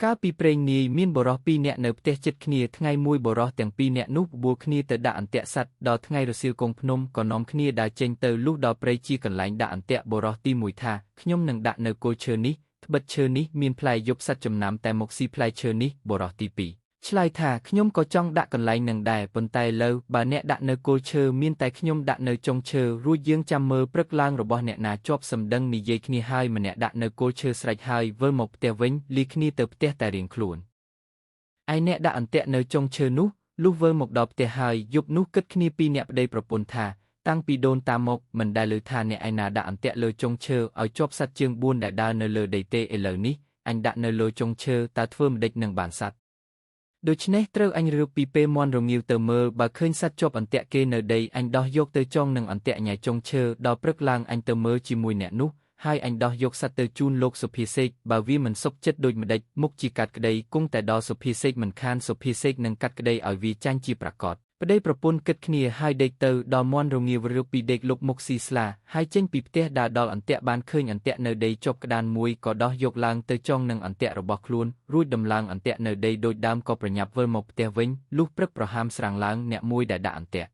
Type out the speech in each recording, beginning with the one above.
កាលពីព្រេងនាយមានបុរសពីរនាក់នៅផ្ទះជិតគ្នាថ្ងៃមួយបុរសទាំងពីរនាក់នោះបបួលគ្នាទៅដាក់អន្ទាក់សត្វដល់ថ្ងៃរសៀលគង់ភ្នំក៏នាំគ្នាដើរចេញទៅលុះដល់ព្រៃជាកន្លែងដាក់អន្ទាក់បុរសទីមួយថាខ្ញុំនឹងដាក់នៅគល់ឈើនេះត្បិតឈើនេះមានផ្លែយប់សត្វចំណាំតែមកស៊ីផ្លែឈើនេះបុរសទីពីរឆ្លើយថាខ្ញុំក៏ចង់ដាក់កន្លែងនឹងដែរប៉ុន្តែឥឡូវបើអ្នកដាក់នៅគល់ឈើមានតែខ្ញុំដាក់នៅចុងឈើរួចយើងចាំមើលព្រឹកឡើងរបស់អ្នកណាជាប់សម្ដឹងនិយាយគ្នាហើយម្នាក់ដាក់នៅគល់ឈើស្រេចហើយវិលមកផ្ទះវិញលីគ្នាទៅផ្ទះតែរៀងខ្លួនឯអ្នកដាក់អន្ទាក់នៅចុងឈើនោះលុះវិលមកដល់ផ្ទះហើយយប់នោះគិតគ្នាពីរអ្នកប្តីប្រពន្ធថាតាំងពីដូនតាមកមិនដែលលើថាអ្នកឯណាដាក់អន្ទាក់លើចុងឈើឲ្យជាប់សត្វជើង4ដែលដើរនៅលើដីទេឥឡូវនេះអញដាក់នៅលើចុងឈើតើធ្វើម្ដេចនឹងបានសត្វដូច្នេះត្រូវអញរើពីពេលមន់រងាវទៅមើលបើឃើញសត្វជាប់អន្ទាក់គេនៅដីអញដោះយកទៅចងនឹងអន្ទាក់ញ៉ៃចុងឈើដល់ព្រឹកឡើងអញទៅមើលជាមួយអ្នកនោះហើយអញដោះយកសត្វទៅជូនលោកសុភាសេកបើវាមិនសុខចិត្តដូចម្ដេចមុខជាកាត់ក្តីគង់តែដល់សុភាសេកមិនខានសុភាសេកនឹងកាត់ក្តីឲ្យវាចាញ់ជាប្រកាសប្តីប្រពន្ធគិតគ្នាហើយដេកទៅដល់មន់រងាវរើពីដេកលុបមុខស៊ីស្លាហើយចេញពីផ្ទះដើរដល់អន្ទាក់បានឃើញអន្ទាក់នៅដីជាប់ក្តានមួយក៏ដោះយកឡើងទៅចងនឹងអន្ទាក់របស់ខ្លួនរួចដំឡើងអន្ទាក់នៅដីដូចដើមក៏ប្រញាប់វិលមកផ្ទះវិញលុះព្រឹកប្រហាមស្រាំងឡើងអ្នកមួយដែលដាក់អន្ទាក់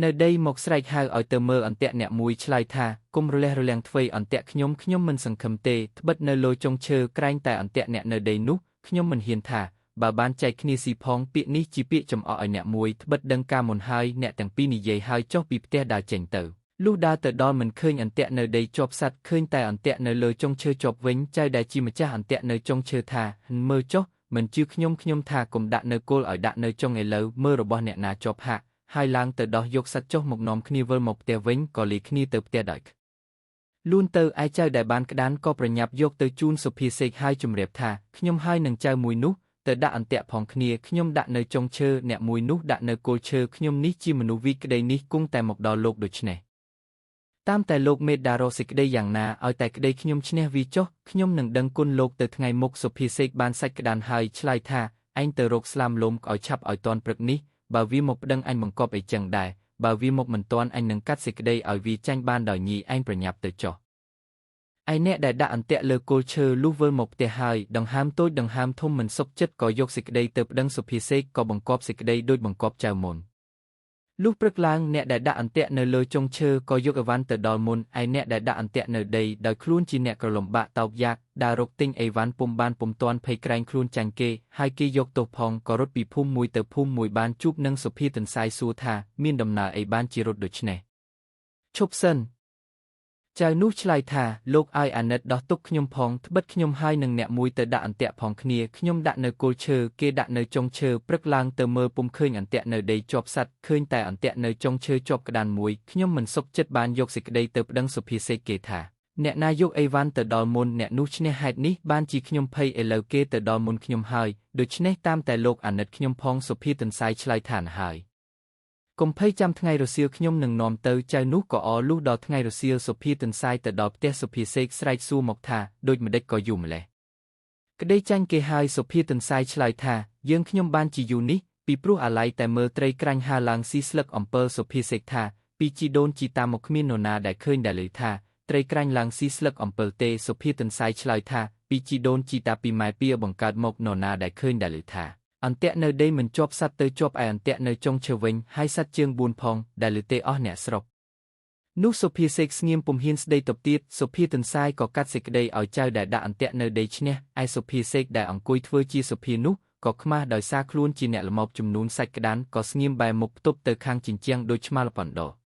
នៅដីមកស្រែកហៅឲ្យទៅមើលអន្ទាក់អ្នកមួយឆ្លើយថាគុំរលះរលាំងធ្វើអន្ទាក់ខ្ញុំមិនសង្ឃឹមទេត្បិតនៅលើចុងឈើក្រែងតែអន្ទាក់អ្នកនៅដីនោះខ្ញុំមិនហ៊ានថាបើបានចែកគ្នាស៊ីផងពាក្យនេះជាពាក្យចំអកឲ្យអ្នកមួយត្បិតដឹងការមុនហើយអ្នកទាំងពីរនិយាយហើយចុះពីផ្ទះដើរចេញទៅលុះដើរទៅដល់មិនឃើញអន្ទាក់នៅដីជាប់សัตว์ឃើញតែអន្ទាក់នៅលើចុងឈើជាប់វិញចៅដែលជាម្ចាស់អន្ទាក់នៅចុងឈើថាមើលចុះមិនជឿខ្ញុំថាកុំដាក់នៅគល់ឲ្យដាក់នៅចុងឥឡូវមើលរបស់អ្នកណាជាប់ហាក់ហើយឡើងទៅដោះយកសัตว์ចុះមកនាំគ្នាវិលមកផ្ទះវិញក៏លីគ្នាទៅផ្ទះដោយលួនទៅឯចៅដែលបានក្តានក៏ប្រញាប់យកទៅជូនសុភាសេកហើយជំរាបថាខ្ញុំហើយនឹងចៅមួយនោះទៅដាក់អន្ទាក់ផងគ្នាខ្ញុំដាក់នៅចុងឈើអ្នកមួយនោះដាក់នៅគល់ឈើខ្ញុំនេះជាមនុស្សវិក្តីនេះគង់តែមកដល់លោកដូច្នេះតាមតែលោកមេដារកសេចក្តីយ៉ាងណាឲ្យតែក្តីខ្ញុំឈ្នះវាចុះខ្ញុំនឹងដឹងគុណលោកទៅថ្ងៃមុខសុភាសេកបានសាច់ក្តានហើយឆ្លើយថាឯងទៅរកស្លាមលំឲ្យឆាប់ឲ្យតាន់ព្រឹកនេះបើវាមកប្តឹងអញបង្កប់អីចឹងដែរបើវាមកមិនតាន់អញនឹងកាត់សេចក្តីឲ្យវាចាញ់បានដោយញីឯងប្រញាប់ទៅចុះឯអ្នកដែលដាក់អន្ទាក់លើគល់ឈើលុះវិលមកផ្ទះហើយដង្ហើមតូចដង្ហើមធំមិនសុខចិត្តក៏យកសេចក្តីទៅប្តឹងសុភាសេកក៏បង្កប់សេចក្តីដូចបង្កប់ចៅមុនលុះព្រឹកឡើងអ្នកដែលដាក់អន្ទាក់នៅលើចុងឈើក៏យកអីវ៉ាន់ទៅដល់មុនឯអ្នកដែលដាក់អន្ទាក់នៅដីដោយខ្លួនជាអ្នកក្រលំបាកតោកយ៉ាកដើររកទិញអីវ៉ាន់ពុំទាន់ភ័យក្រែងខ្លួនចាញ់គេហើយគេយកទោសផងក៏រត់ពីភូមិមួយទៅភូមិមួយបានជួបនឹងសុភាទន្សាយសួរថាមានដំណើរអីបានជារត់ដូច្នេះឈប់សិនចៅនោះឆ្លើយថាលោកឲ្យអាណិតដោះទុកខ្ញុំផងត្បិតខ្ញុំហើយនឹងអ្នកមួយទៅដាក់អន្ទាក់ផងគ្នាខ្ញុំដាក់នៅគល់ឈើគេដាក់នៅចុងឈើព្រឹកឡើងទៅមើលពុំឃើញអន្ទាក់នៅដីជាប់សัตว์ឃើញតែអន្ទាក់នៅចុងឈើជាប់ក្តានមួយខ្ញុំមិនសុខចិត្តបានយកសេចក្តីទៅប្តឹងសុភាសេកគេថាអ្នកណាយកអីវ៉ាន់ទៅដល់មុនអ្នកនោះឈ្នះហេតុនេះបានជាខ្ញុំភ័យឥឡូវគេទៅដល់មុនខ្ញុំហើយដូច្នេះតាមតែលោកអាណិតខ្ញុំផងសុភាទន្សាយឆ្លើយថាហើយកុំភ័យចាំថ្ងៃរសៀលខ្ញុំនឹងនាំទៅចៅនោះក៏អរលុះដល់ថ្ងៃរសៀលសុភាទន្សាយទៅដល់ផ្ទះសុភាសេកស្រែកសួរមកថាដូចម្ដេចក៏យូរម្ល៉េះក្តីចាញ់គេហើយសុភាទន្សាយឆ្លើយថាយើងខ្ញុំបានជាយូរនេះពីព្រោះអាឡ័យតែមើលត្រីក្រាញ់ហើរឡើងស៊ីស្លឹកអំពើសុភាសេកថាពីជីដូនជីតាមកគ្មាននរណាដែលឃើញដែលលើថាត្រីក្រាញ់ឡើងស៊ីស្លឹកអំពើទេសុភាទន្សាយឆ្លើយថាពីជីដូនជីតាពីម៉ែពីបង្កើតមកនរណាដែលឃើញដែលលើថាអន្ទាក់នៅដីមិនជាប់សัตว์ទៅជាប់ឯអន្ទាក់នៅចុងឈើវិញហើយសัตว์ជើង4ផងដែលលើទេអស់អ្នកស្រុកនោះសុភាសេកស្ងៀមពុំហ៊ានស្ដីតបទៀតសុភាទន្សាយក៏កាត់សេចក្តីឲ្យចៅដែលដាក់អន្ទាក់នៅដីឈ្នះឯសុភាសេកដែលអង្គុយធ្វើជាសុភានោះក៏ខ្មាស់ដោយសារខ្លួនជាអ្នកល្មោបចំនួនសាច់ក្តានក៏ស្ងៀមបែរមុខផ្ទប់ទៅខាងជញ្ជាំងដូចឆ្មាល្ប៉ុនដោ